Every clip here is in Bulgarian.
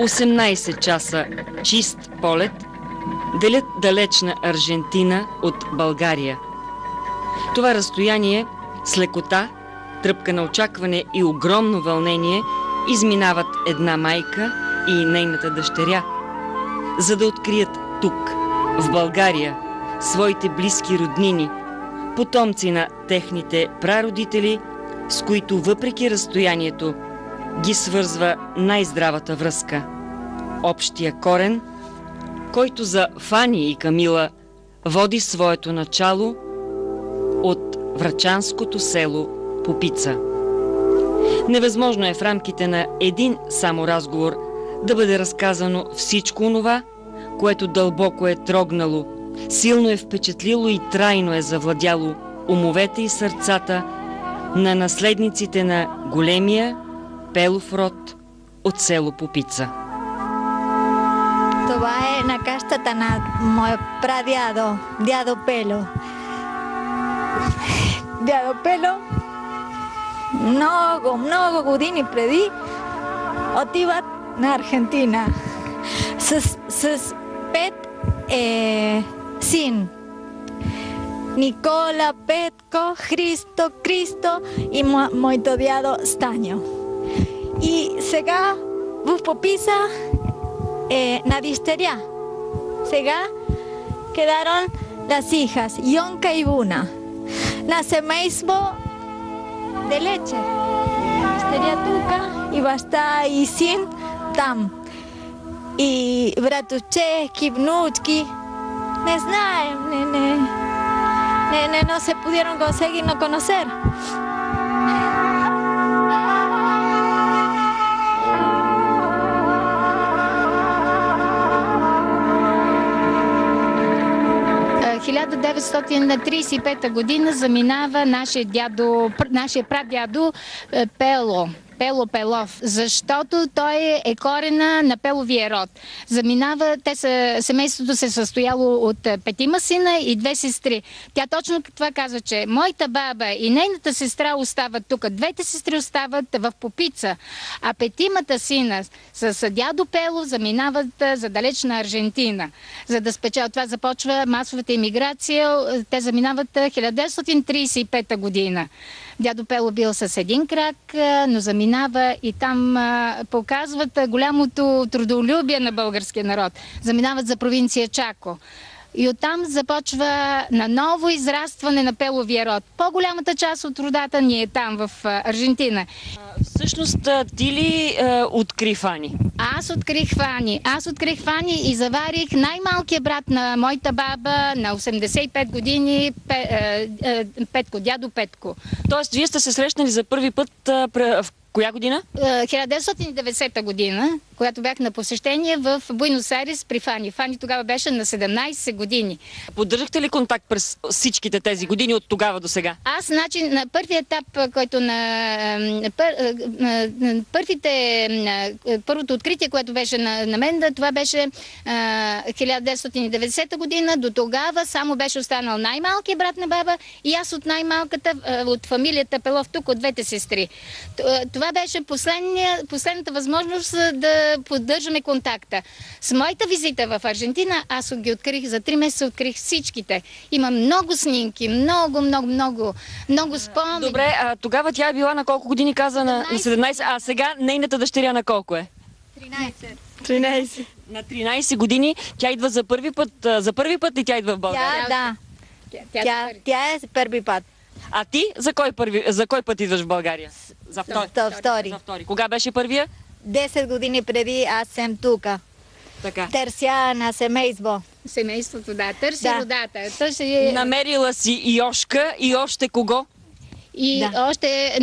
18 часа чист полет делят далечна Аржентина от България. Това разстояние с лекота, тръпка на очакване и огромно вълнение изминават една майка и нейната дъщеря, за да открият тук, в България, своите близки роднини, потомци на техните прародители, с които въпреки разстоянието ги свързва най-здравата връзка – общия корен, който за Фани и Камила води своето начало от врачанското село Попица. Невъзможно е в рамките на един само разговор да бъде разказано всичко онова, което дълбоко е трогнало, силно е впечатлило и трайно е завладяло умовете и сърцата на наследниците на големия Пелов род от село Попица. Това е на кащата на моя прадядо, дядо Пело. Дядо Пело много години преди отиват на Аргентина с 5 син. Никола, Петко, Христо и моето дядо Станьо. И сега в Попица на дъщеря. Сега quedaron las hijas, Yonka y Buna. На семейство de leche. Дъщеря тука и баща и син там. И братовчеки, внучки. Не знаем, no se pudieron conseguir no conocer. В 1935 година заминава нашия прадядо Пело Пелов, защото той е корена на Пеловия род. Заминава, семейството се състояло от 5 сина и 2 сестри. Тя точно това казва, че моята баба и нейната сестра остават тук. 2 сестри остават в Попица, а 5 сина с дядо Пело заминават за далечна Аржентина. За да спечелят това, започва масовата имиграция. Те заминават 1935 година. Дядо Пело бил с един крак, но заминава и там показват голямото трудолюбие на българския народ. Заминават за провинция Чако. И оттам започва наново израстване на Пеловия род. По-голямата част от родата ни е там, в Аржентина. Всъщност, ти ли откри Фани? Аз открих Фани и заварих най-малкият брат на моята баба на 85 години, Петко, дядо Петко. Тоест, вие сте се срещнали за първи път в коя година? 1990 година, когато бях на посещение в Буенос Айрес при Фани. Фани тогава беше на 17 години. Поддържахте ли контакт през всичките тези години от тогава до сега? Аз, значи, на първия етап, който първото откритие, което беше на мен, това беше 1990 година. До тогава само беше останал най-малкият брат на баба и аз от най-малката, от фамилията Пелов, тук от 2 сестри. Това беше последната възможност да поддържаме контакта. С моята визита в Аржентина аз ги открих, за 3 месеца открих всичките. Има много снимки, много спомени. Добре, а тогава тя е била на колко години, каза? На 17, а сега нейната дъщеря на колко е? 13. На 13 години тя идва за първи път и тя идва в България? Да. Тя е първи път. А ти за кой път идваш в България? За втори. Кога беше първия? 10 години преди аз съм тук. Търся на семейство. Семейството, да. Търси родата. Намерила си Йошка и още кого? И още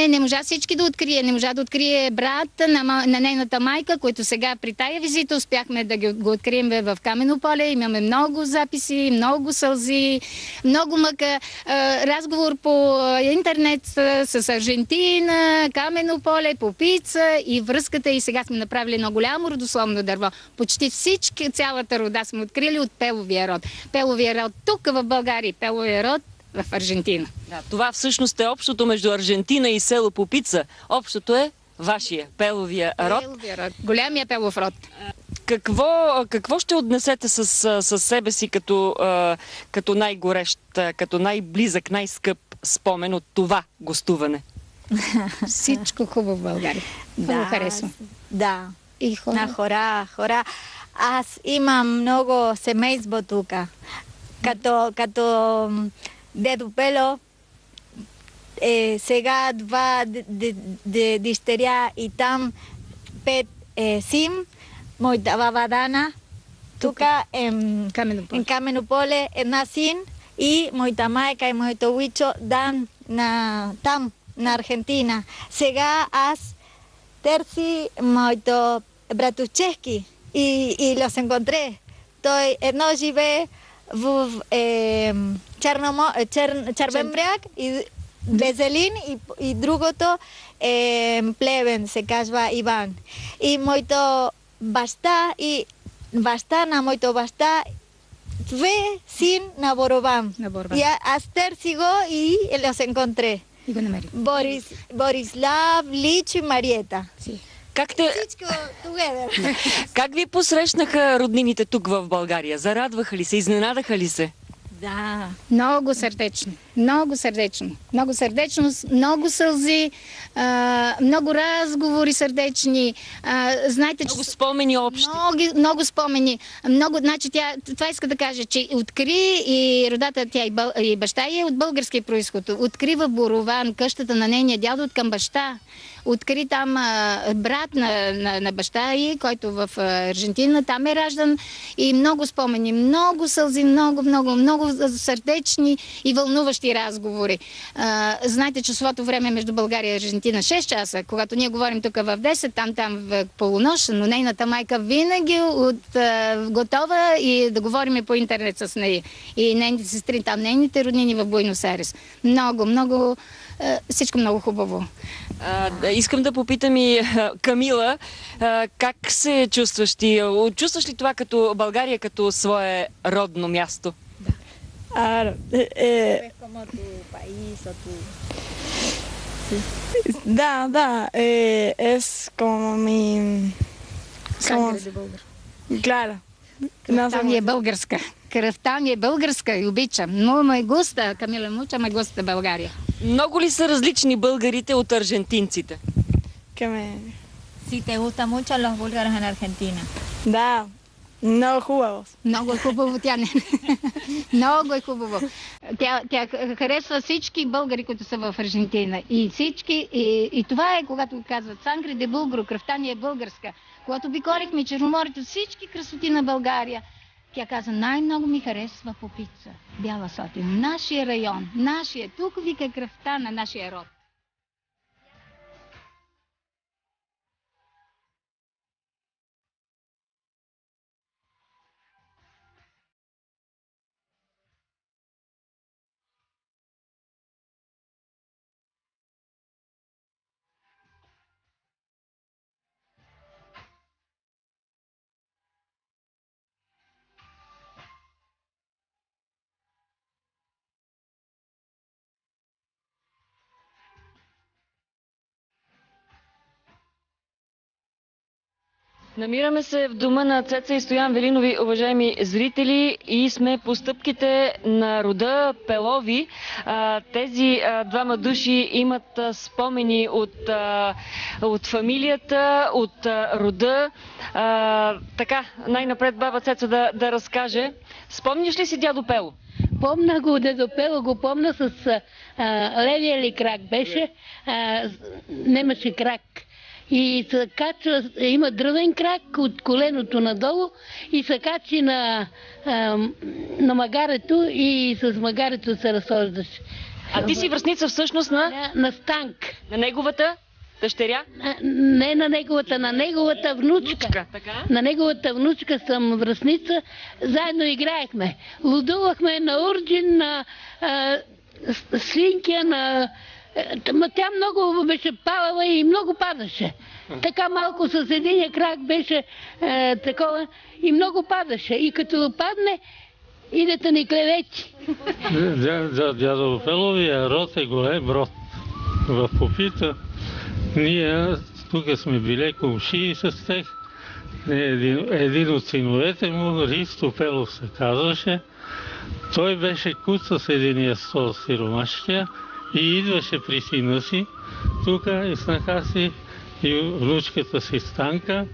не можа всички да открие. Не можа да открие брат на нейната майка, който сега при тая визита успяхме да го открием в Камено поле. Имаме много записи, много сълзи, много мъка. Разговор по интернет с Аржентина, Камено поле, Попица и връзката. И сега сме направили едно голямо родословно дърво. Почти цялата рода сме открили от Пеловия род. Пеловия род тук в България, Пеловия род в Аржентина. Да, това всъщност е общото между Аржентина и село Попица. Общото е вашия, пеловия род. Голямия пелов род. Какво ще отнесете с себе си като най-горещ, като най-близък, най-скъп спомен от това гостуване? Всичко хубаво в България. Много харесвам. Да. И хора. На хора. Аз имам много семейство тук. Като дедо Пело, сега 2 дъщеря и там 5 син. Моята баба Дана, тук е Камено поле, 1 син, и моята майка и моето уичо Дан там, на Аргентина. Сега аз търси моето братовчеки и los encontré. Той едно живее в Червен бряг и Везелин, и другото е Плевен, се казва Иван. И моето баща на моето баща 2 син на Борован. И аз търси го и los encontré. И го намери. Борислав, Лич и Мариета. Всичко together. Как ви посрещнаха роднините тук в България? Зарадваха ли се? Изненадаха ли се? Да. Много сърдечно. Много сърдечно. Много сърдечност, много сълзи, много разговори сърдечни. Знаете, много спомени общи. Много спомени. Значи това иска да каже, че откри и родата тя и баща е от български произход. Откри в Борован къщата на нейния дядо от към баща. Откри там брат на баща ѝ, който в Аржентина, там е раждан, и много спомени, много сълзи, много сърдечни и вълнуващи разговори. Знаете, часовото време между България и Аржентина 6 часа, когато ние говорим тук в 10, там в полунощ, но нейната майка винаги готова и да говорим по интернет с нея. И нейните сестри там, нейните роднини в Буенос Айрес. Много, всичко много хубаво. Искам да попитам и Камила, как се чувстваш ти? Чувстваш ли това като България, като свое родно място? Да, es como mi... Claro. Кръвта ми е българска. Кръвта ми е българска и обичам. Но ме густа, Камила, муча ме густа България. Много ли са различни българите от аржентинците? Si te gusta mucho los búlgaros en Argentina. Да, много хубаво. Много е хубаво тя. Много е хубаво. Тя харесва всички българи, които са в Аржентина. И всички, и това е, когато казват Сангре де Булгаро, кръвта ни е българска. Когато обиколихме Черноморието, всички красоти на България, тя каза, най-много ми харесва Попица, Бяла Слатина, нашия район, тук вика кръвта на нашия род. Намираме се в дома на Цеца и Стоян Велинови, уважаеми зрители, и сме по стъпките на рода Пелови. Тези двама души имат спомени от фамилията, от рода. Така, най-напред баба Цеца да разкаже. Спомняш ли си дядо Пело? Помна го, дядо Пело го помна с левия ли крак беше, немаше крак. И се качва, има дръвен крак от коленото надолу и се качи на магарето и с магарето се разхождаше. А ти си връстница всъщност на Станк. На неговата дъщеря? Не на неговата, на неговата внучка. На неговата внучка съм връстница. Заедно играехме. Лудувахме на урджин, на свинкия, на... Тя много беше палава и много падаше. Така малко с единия крак беше такова и много падаше. И като падне, идете ни клевети. Дядо Пеловия род е голем род. В Попица ние тук сме били комшии с тях. Един от синовете му, Ристо Пелов се казваше, той беше кут с единия стол сиромашкия и идваше при сина си, тук и снаха си, и внучката си Станка,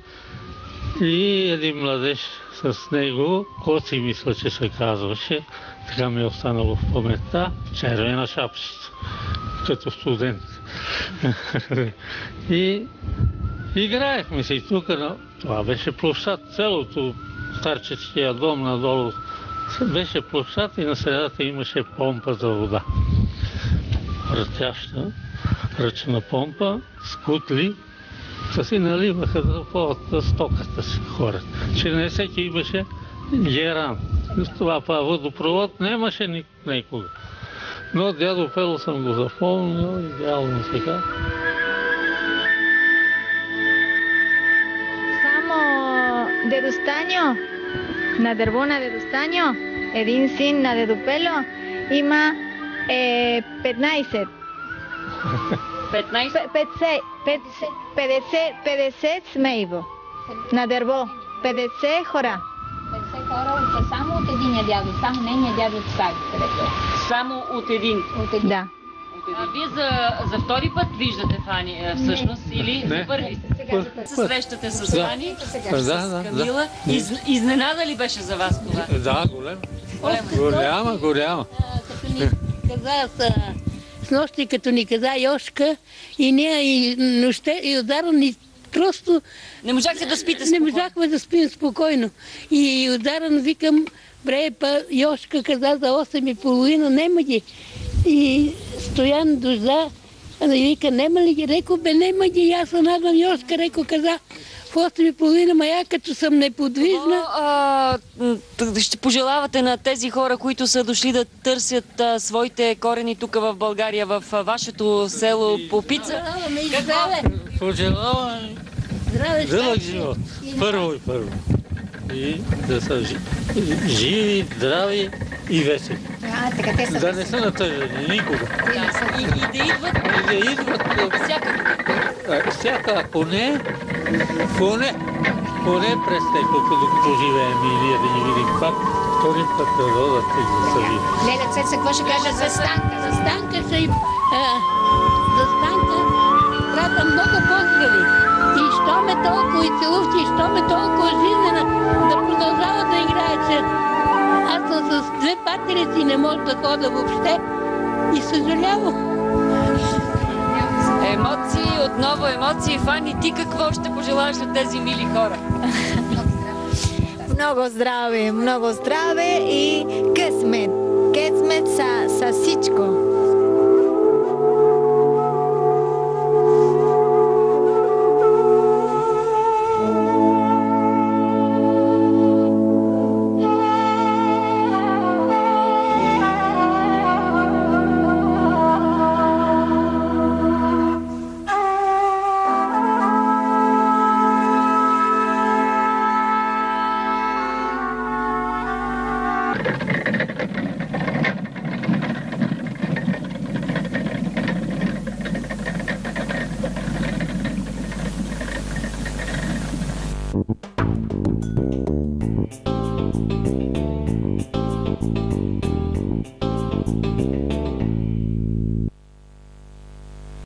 и един младеж с него, Коци мисля, че се казваше, така ми е останало в паметта, червена шапчица, като студент. И играехме си тук, това беше площад, целото старческия дом надолу беше площад и на средата имаше помпа за вода. Ръчаща, ръчна помпа, с кутли, са си наливаха за стоката си хората. Че не всеки имаше геран. Това водопровод нямаше никога. Но дядо Пело съм го запомнил, идеално сега. Само дедо Станьо, на дърво на дедо Станьо, един син на дедо Пело, има 15. 50 смейво. На дърво. 50 хора. 50 хора само от единия дядо, само нейния дядо от Стаги, където. Само от един? От един. Да. А вие за втори път виждате Фани всъщност или за първи? Се срещате с Фани, с Камила. Изненада ли беше за вас това? Да, голяма. Като ни каза с нощи, като ни каза Йошка и ние и нощта и удара ни просто... Не можахте да спите спокойно? Не можахме да спим спокойно. И ударен викам, бре, па Йошка каза за 8:30, нема ги. И Стоян дожда, и вика, нема ли ги? Реко, бе, нема ги. Аз съм наглам Йошка, реко, каза в 8:30, ма я като съм неподвижна. Ще пожелавате на тези хора, които са дошли да търсят своите корени тук в България, в вашето село Попица? Пожелавам дълъг живот. Първо. И да са живи, здрави и весели. Да не са натъжени никога. И да идват всяка, поне през неколко, докато живеем и ние да ни видим пак, втори път да додат и да са видим. Леля Цеца, какво ще кажа за Станка? За Станка правя много поздрави. И що ме толкова и целувки, и що ме толкова жизнена, да продължава да играеше. Аз съм с 2 патерици, не може да хода въобще и съжалявам. Емоции, отново емоции. Фани, ти какво ще пожелаш на тези мили хора? Много здраве и късмет. Късмет са всичко.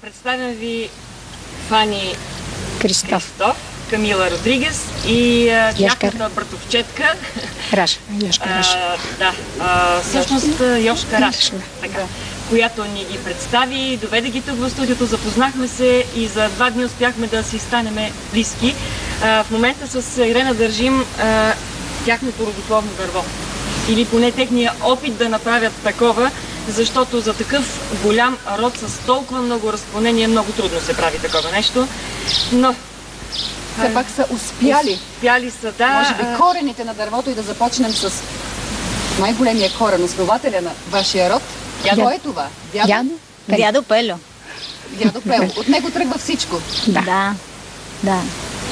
Представям ви Фани Кристоф, Камила Родригес и тяхната братовчетка Йошка Раш. Всъщност Йошка Раш, която ни ги представи, доведе ги тук в студиото, запознахме се и за 2 дни успяхме да си станем близки. В момента с Ирена държим тяхното родословно дърво. Или поне техния опит да направят такова, защото за такъв голям род с толкова много разклонение много трудно се прави такова нещо. Но все пак са успяли. Успяли са, да. Може би корените на дървото и да започнем с най-големия корен, основателя на вашия род. Кой е това? Дядо Пело. Дядо Пело. От него тръгва всичко. Да.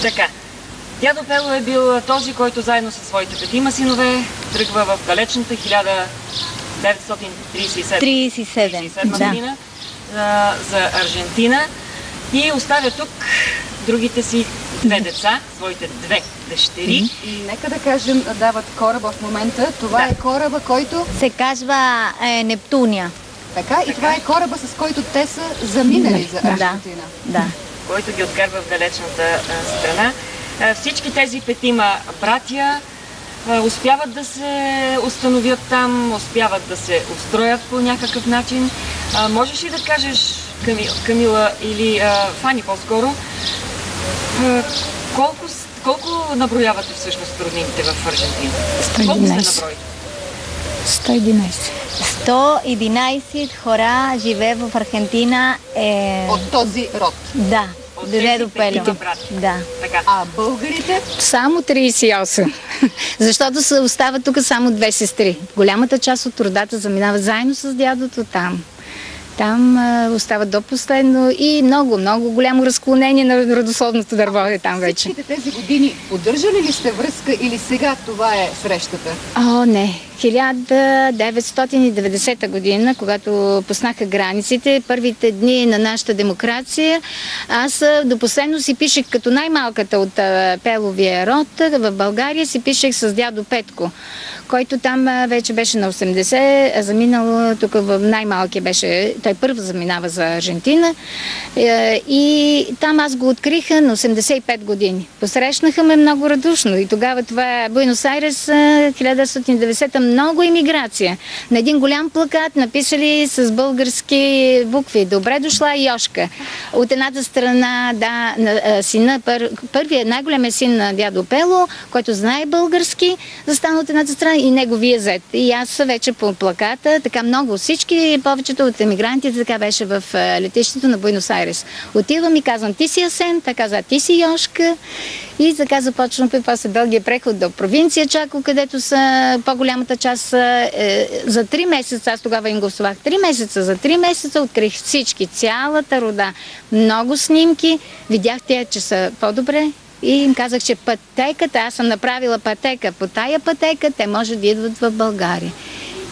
Така. Дядо Пело е бил този, който заедно със своите 5 синове тръгва в далечната 1937 година за Аржентина и оставя тук другите си две деца, своите две дъщери. И нека да кажем, дават кораба в момента. Това е кораба, който се казва Нептуния. Така, и това е кораба, с който те са заминали за Аржентина. Да. Който ги откарва в далечната страна. Всички тези петима братя успяват да се установят там, успяват да се устроят по някакъв начин. Можеш ли да кажеш, Камила или Фани по-скоро, колко наброявате всъщност роднините в Аржентина? 111. Колко сте наброй? 111. 111 хора живеят в Аржентина. От този род? Да. От тези петима брати. Да. Така. А българите? Само 38. Защото се остават тук само две сестри. Голямата част от родата заминава заедно с дядото там. Там остават до последно и много голямо разклонение на родословното дърво е там вече. Всичките тези години поддържали ли сте връзка или сега това е срещата? О, не. 1990 година, когато пуснаха границите, първите дни на нашата демокрация, аз до последно си пишех като най-малката от Пеловия род в България, си пишех с дядо Петко, който там вече беше на 80, заминал тук в най-малкия беше, той първо заминава за Аржентина и там аз го откриха на 85 години. Посрещнаха ме много радушно и тогава това е Буенос Айрес, 1990 много имиграция. На един голям плакат написали с български букви "Добре дошла, Йошка". От едната страна, да, сина, първият най-големия син на дядо Пело, който знае български, застана от едната страна и неговия зет. И аз вече по плаката, така много, всички, повечето от емигрантите, така беше в летището на Буенос Айрес. Отивам и казвам: "Ти си Асен", така каза: "Ти си Йошка". И така започнахме после дългия преход до провинция Чако, където са по-голямата част за 3 месеца, аз тогава им гостувах 3 месеца, за 3 месеца открих всички, цялата рода, много снимки, видях те, че са по-добре и им казах, че пътеката, аз съм направила пътека, по тая пътека те може да идват в България.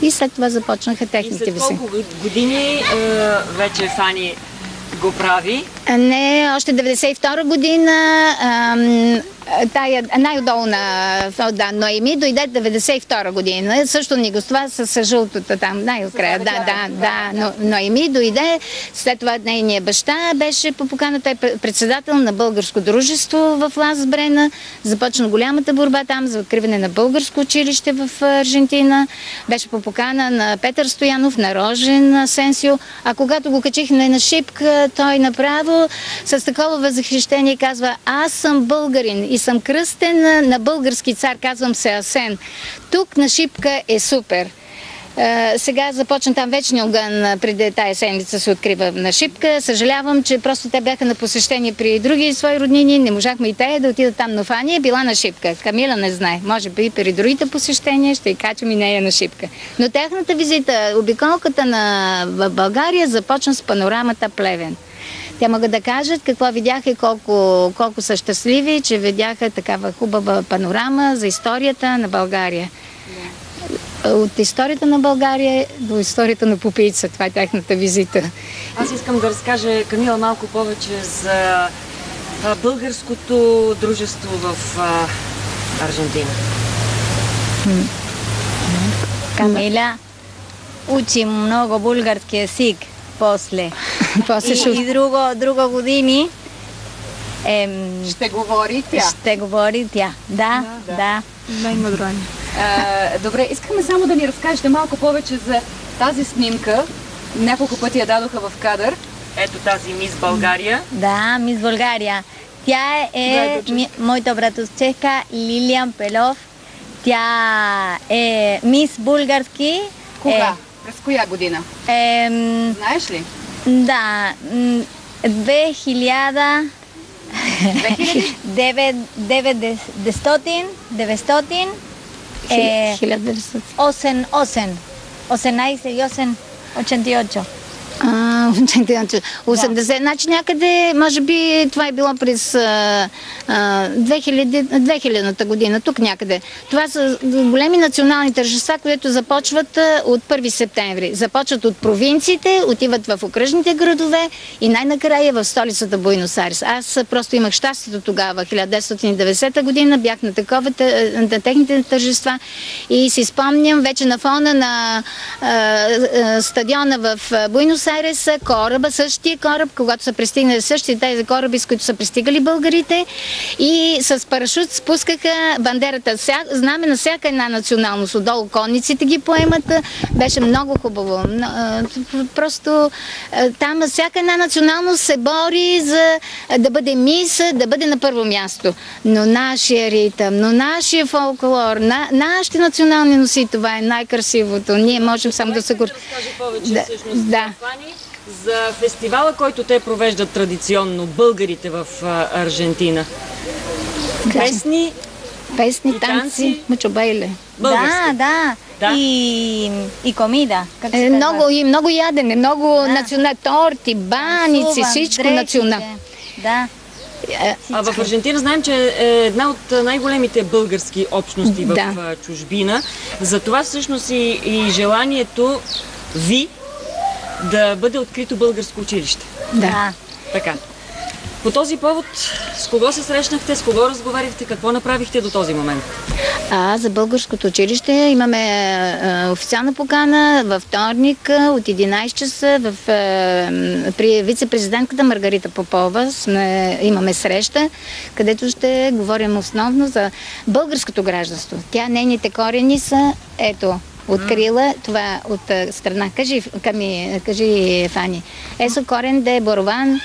И след това започнаха техните виси. И след колко години вече Фани го прави? Не, още 92 година, тая най-отдолу на Ноеми дойде 92 година. Също ни гостува с жълтото там, най-открая. Да, Ноеми дойде. След това нейният баща беше по покана, той председател на българско дружество в Лас Брена. Започна голямата борба там за откриване на българско училище в Аржентина. Беше по покана на Петър Стоянов, на Рожен Асенсио. А когато го качихме на шипка, той направо с такова възхищение казва: "Аз съм българин и съм кръстен на български цар, казвам се Асен. Тук на шипка е супер." Сега започна там вечния огън, преди тая седмица се открива на шипка. Съжалявам, че просто те бяха на посещение при други свои роднини, не можахме и те да отидат там, но Фани е била на шипка. Камила не знае, може би при другите посещения ще й качим и нея на шипка. Но тяхната визита, обиколката в България започна с панорамата Плевен. Те могат да кажат какво видяха и колко са щастливи, че видяха такава хубава панорама за историята на България. От историята на България до историята на Попийца. Това е тяхната визита. Аз искам да разкажа, Камила, малко повече за българското дружество в Аржентина. Камила учи много български език после. И друго години ще говори тя. Ще говори тя, да. Най-мъдро. Добре, искаме само да ни разкажете малко повече за тази снимка. Няколко пъти я дадоха в кадър. Ето тази Мис България. Да, Мис България. Тя е моята братовчетка Лилиан Пелов. Тя е Мис Български. Кога? През коя година? Знаеш ли? Да, 900 1888. 80, значи някъде, може би това е било през 2000-та година, тук някъде. Това са големи национални тържества, които започват от 1 септември. Започват от провинциите, отиват в окръжните градове и най-накрая в столицата Буенос Айрес. Аз просто имах щастието тогава, 1990 година, бях на техните тържества и си спомням вече на фона на стадиона в Буенос Айрес, кораба, същия кораб, когато са пристигнали същите тези кораби, с които са пристигали българите, и с парашут спускаха бандерата, знаме на всяка една националност, отдолу конниците ги поемат. Беше много хубаво. Просто там всяка една националност се бори за да бъде мис, да бъде на първо място. Но нашия ритъм, но нашия фолклор, нашите национални носи, това е най-красивото. Ние можем само да се говорим. За фестивала, който те провеждат традиционно, българите в Аржентина. Песни, танци, mucho baile. Да. И комида. Много ядене, много национални торти, баници, всичко национално. Да. А в Аржентина знаем, че е една от най-големите български общности в чужбина. Затова всъщност и желанието ви да бъде открито българско училище. Да. Така. По този повод, с кого се срещнахте, с кого разговаряхте, какво направихте до този момент? За българското училище имаме официална покана във вторник от 11 часа при вице-президентката Маргарита Попова. Имаме среща, където ще говорим основно за българското гражданство. Нейните корени са открила това от страна. Кажи, Фани. Eso корен де Борован.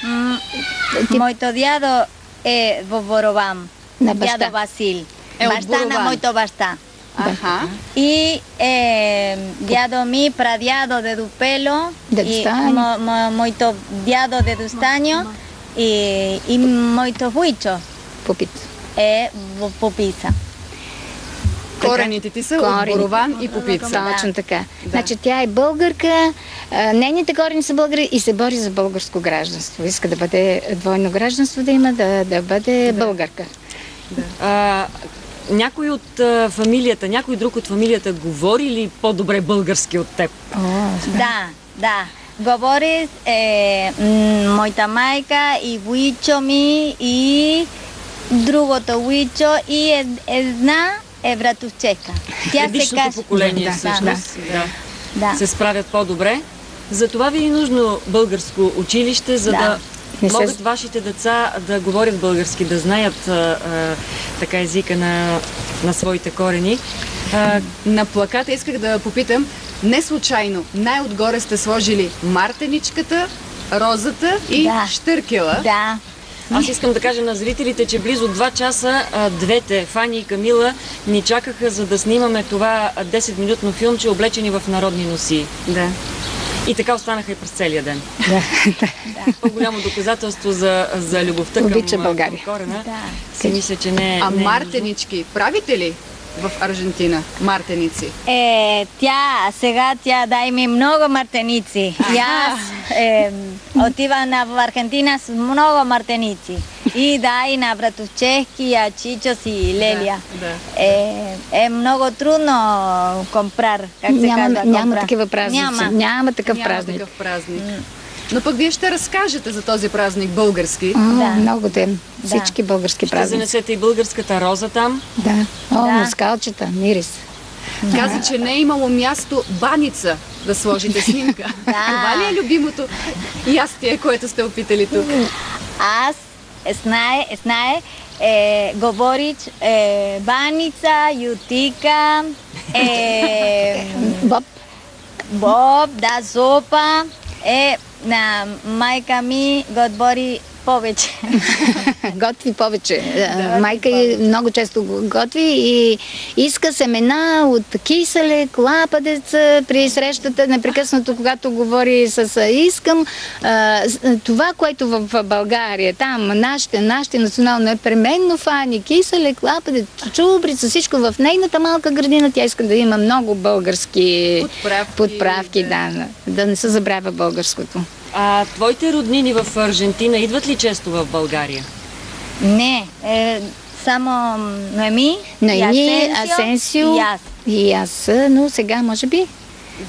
Моето дядо е в Борован. Дядо Васил. Баща на моето баща. И дядо ми, прадядо де Дупело. И моето дядо де Достаньо. И моето вуйчо е в Попица. Корените ти са от Борован и Попица. Точно така. Значи тя е българка, нейните корени са българи и се бори за българско гражданство. Иска да бъде двойно гражданство да има, да бъде българка. Някой от фамилията, някой друг от фамилията говори ли по-добре български от теб? Да. Говори моята майка и вуйчо ми и другото вуйчо и една братовческа. Предишното поколение всъщност се справят по-добре. Затова ви е нужно българско училище, за да могат вашите деца да говорят български, да знаят така езика на своите корени. На плаката исках да попитам, не случайно, най-отгоре сте сложили мартеничката, розата и щъркела. Да. Аз искам да кажа на зрителите, че близо 2 часа двете, Фани и Камила, ни чакаха, за да снимаме това 10-минутно филмче, облечени в народни носии. Да. И така останаха и през целия ден. По-голямо доказателство за любовта към корена. Си мисля, че не е мартенички правите ли в Аржентина? Мартеници? Сега дай ми много мартеници. И аз отивам в Аргентина с много мартеници. И дай на братовчески, чичос и лелия. Е много трудно компrar. Няма такива празници. Няма такъв празник. Но пък вие ще разкажете за този празник български. Много ден. Всички български празници. Ще занесете и българската роза там. Мускалчета, мирис. Каза, че не е имало място баница да сложите снимка. Това ли е любимото ястие, което сте опитали тук? Аз знае, говориш баница, ютика, боб, сопа. На майка ми готвори повече. Готви повече. Майка много често готви и иска семена от киселек, лападец при срещата непрекъснато, когато говори с искам. Това, което в България, там нашите национално непременно Фани, киселек, лападец, чубрица, всичко в нейната малка градина, тя иска да има много български подправки, да не се забравя българското. А твоите роднини в Аржентина идват ли често в България? Не, само Ноеми, Ноеми, Асенсио и аз. И аз, но сега може би.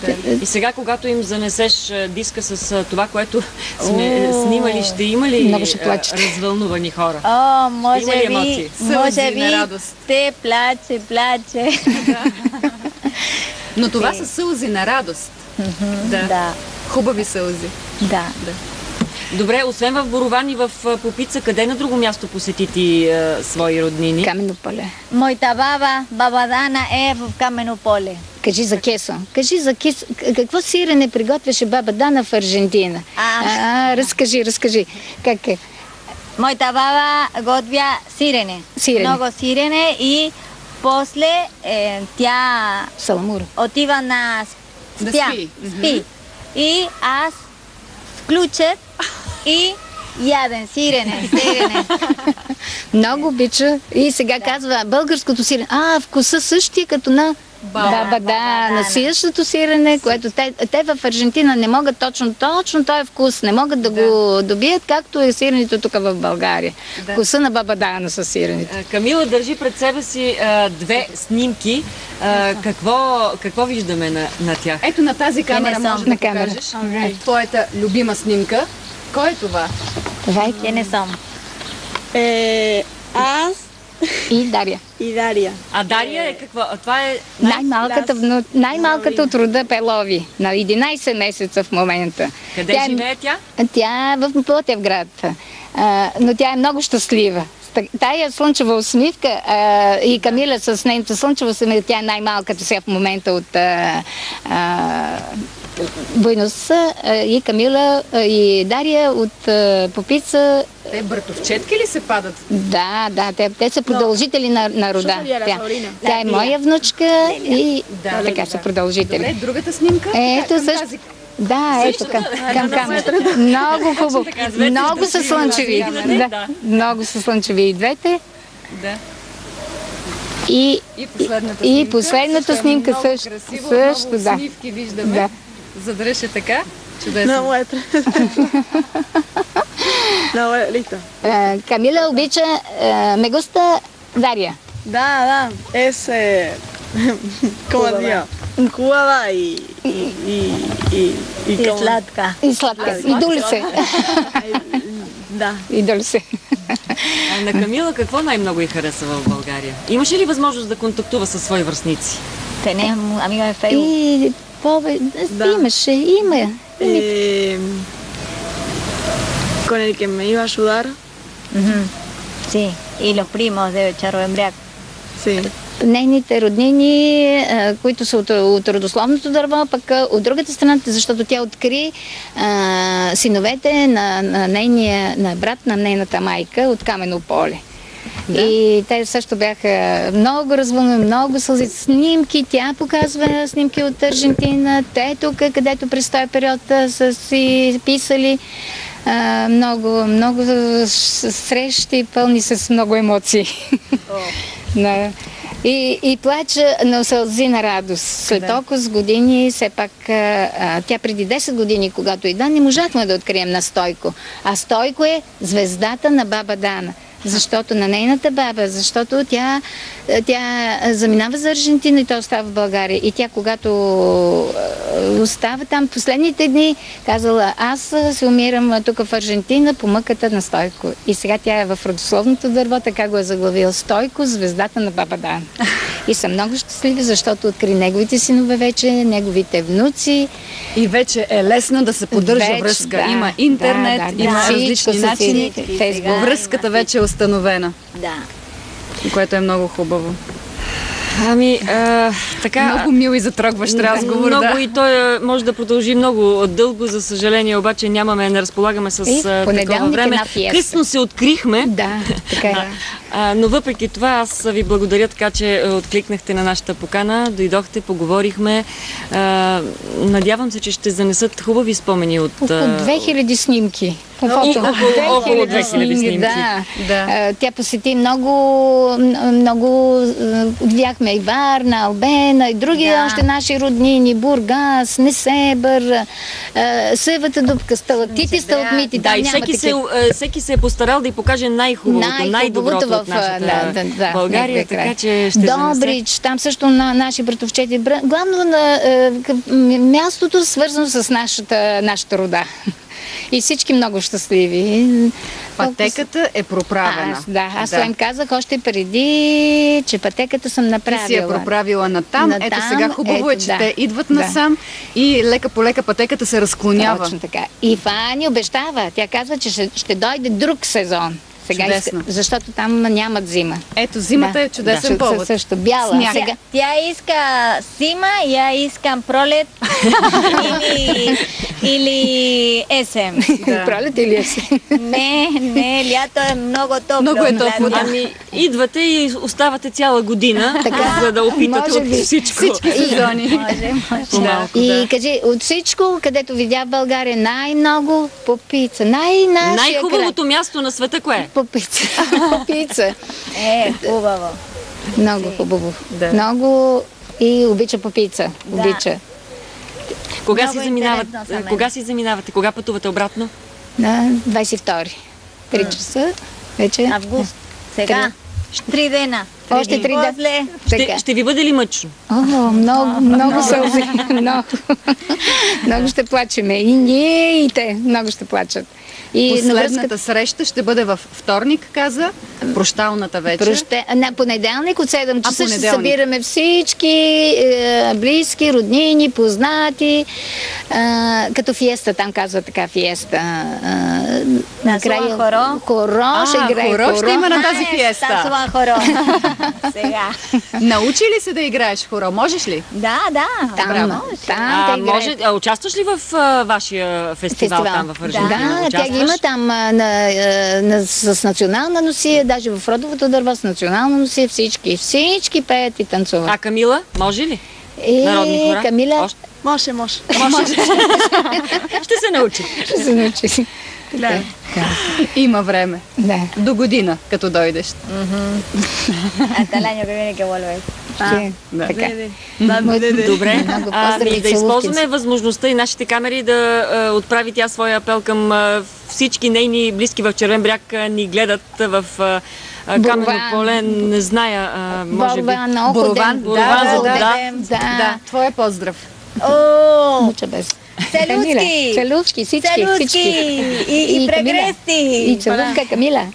Да. И сега, когато им занесеш диска с това, което сме снимали, ще има ли много ще плачете. развълнувани хора? О, Ще има ли емоции? може би на радост. те плаче. Но това са сълзи на радост. Да. Хубави сълзи. Да. Добре, освен в Борован и в Попица, къде на друго място посети ти свои роднини? Камено поле. Моята баба Дана е в Камено поле. Кажи за кесо. Кажи за кесо. Какво сирене приготвяше баба Дана в Аржентина? Разкажи. Как е? Моята баба готвя сирене. Много сирене и после тя Саламур. отива на Да спи. И аз включат и яден сирене. Много обича. И сега казва българското сирене. Вкуса същия като на баба на същото сирене, което те в Аржентина не могат точно този вкус, не могат да го добият, както е сиренето тук в България. Вкуса на баба Дана със сиренето. Камила държи пред себе си две снимки. Какво виждаме на тях? Ето на тази камера може да покажеш. Твоята любима снимка. Кой е това? Те не съм. Аз И Дария. и Дария. А Дария е какво? Това е Най-малката от рода Пелови. На 11 месеца в момента. Къде живее тя? Тя е в Ботевград. Но тя е много щастлива. Тая слънчева усмивка и Камила с нейната слънчева усмивка, тя е най-малката сега в момента от Буйнос, и Камила и Дария от Попица. Те братовчетки ли се падат? Да, те са продължители на рода. Тя е моя внучка и така са продължители. Добре, другата снимка? Ето също. Да, ето към камерата. Много хубаво. Много са слънчеви. Много са слънчеви и двете. Да. И последната снимка много също. Красиво, Също, много да. усмивки виждаме. Да. Задръж така. Чудесно. Много е. Много е, listo. Камила обича мегуста Дария. Da, es ¿cómo digo? Jugada y como- Сладка. И сладка. И дулсе. Da. И дулсе. На Камила какво най-много й хареса в България? Имаше ли възможност да контактува със свои връстници? Tenemos amigos de Facebook. Има. Con el que me iba a ayudar, Sí, y los primos de Charro Embriac. sí. Нейните роднини, които са от родословното дърво, пък от другата страна, защото тя откри синовете на брат на нейната майка от Камено поле. Да. И те също бяха много развълнени, много сълзи снимки. Тя показва снимки от Аржентина. Те тук, където през този период са си писали много срещи, пълни с много емоции. И плача на сълзи на радост. След толкова години, все пак, тя преди 10 години, когато ида, не можахме да открием на Стойко. А Стойко е звездата на баба Дана. Защото на нейната баба, защото тя заминава за Аржентина и той остава в България. И тя, когато остава там последните дни, казала, аз се умирам тук в Аржентина по мъката на Стойко. И сега тя е в родословното дърво, така го е заглавил Стойко, звездата на баба Дана. И са много щастливи, защото откри неговите синове вече, неговите внуци. И вече е лесно да се поддържа връзка. Да, има интернет, има всичко различни са начини. Фейсбук. Връзката вече е установена, Да. което е много хубаво. Така... Много мил и затрогващ разговор, много и той може да продължи много дълго, за съжаление, обаче не разполагаме с такова време. Късно се открихме. Да, така е. Но въпреки това аз ви благодаря така, че откликнахте на нашата покана, дойдохте, поговорихме. Надявам се, че ще занесат хубави спомени от... Около 2000 снимки. Около 2000 снимки. Да. Тя посети много видяхме посетихме и Варна, Албена, и други още наши роднини, Бургас, Несебър, Съевата дупка, сталактити, сталакмити. Да, и всеки се е постарал да й покаже най-хубавото, най-доброто от нашата България, така че ще Добрич, там също на наши братовчети. Главно на мястото свързано с нашата рода. И всички много щастливи. Пътеката е проправена. Аз им казах още преди, че пътеката съм направила. Ти си я проправила натам. Ето сега хубаво е, че те идват насам и лека по лека пътеката се разклонява. Точно така. И Фани обещава. Тя казва, че ще дойде друг сезон. Сега защото там нямат зима. Ето, зимата е чудесен повод. Също бяла. Сега. Тя иска зима, я искам пролет или есен. Пролет или есен? Не, лято е много топло. Много е топло. Ами, идвате и оставате цяла година, за да опитате от всичко. Всички сезони. Може. И кажи, от всичко, където видя в България най-много Попица. Най-хубавото място на света кое е? Попица. Хубаво. Много хубаво. Много и обича Попица. Обича. Кога си заминавате? Кога пътувате обратно? На 22. 3 часа. Вече. Август. Сега. 3 дена. Още 3 дена. Ще ви бъде ли мъчно? Много сълзи. Много ще плачеме. И ние, и те. Много ще плачат. Последната среща ще бъде във вторник, каза. Прощалната вечер. На понеделник от 7 часа ще събираме всички близки, роднини, познати. Като фиеста, там казва така фиеста. Накрая хоро ще играе. Хоро ще има на тази фиеста. Сега. Научи ли се да играеш хоро? Можеш ли? Да. Там участваш ли в вашия фестивал там в Аржентина? Да, тя ги има там с национална носия, даже в родовото дърво с национална носия, всички пеят и танцуват. А Камила, може ли? Народни хора? Камила? Може. Ще се научи. Да. Има време. Да. До година, като дойдеш. Hasta el año que viene que vuelves. Добре. Да използваме възможността и нашите камери да отправи тя своя апел към всички нейни близки в Червен бряг ни гледат в Камено поле, не зная, може би. Борован. Да. Твоя поздрав. Муча без. Целувки, всички. И прегрести. И целувка, Камила.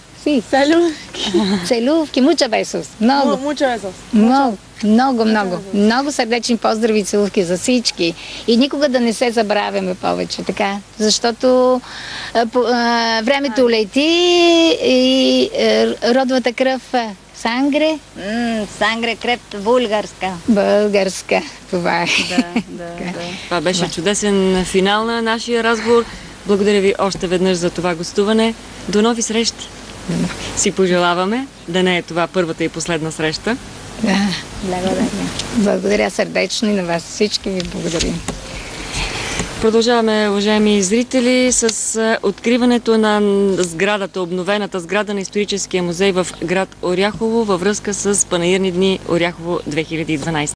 Целувки, muchas besos. Много сърдечни поздрави и целувки за всички. И никога да не се забравяме повече, така. Защото времето лети и родовата кръв сангре. Сангре кръв българска. Българска, това е. Това беше чудесен финал на нашия разговор. Благодаря ви още веднъж за това гостуване. До нови срещи. Си пожелаваме да не е това първата и последна среща. Да. Благодаря сърдечно и на вас всички ви благодарим. Продължаваме, уважаеми зрители, с откриването на сградата, обновената сграда на Историческия музей в град Оряхово във връзка с Панаирни дни Оряхово 2012.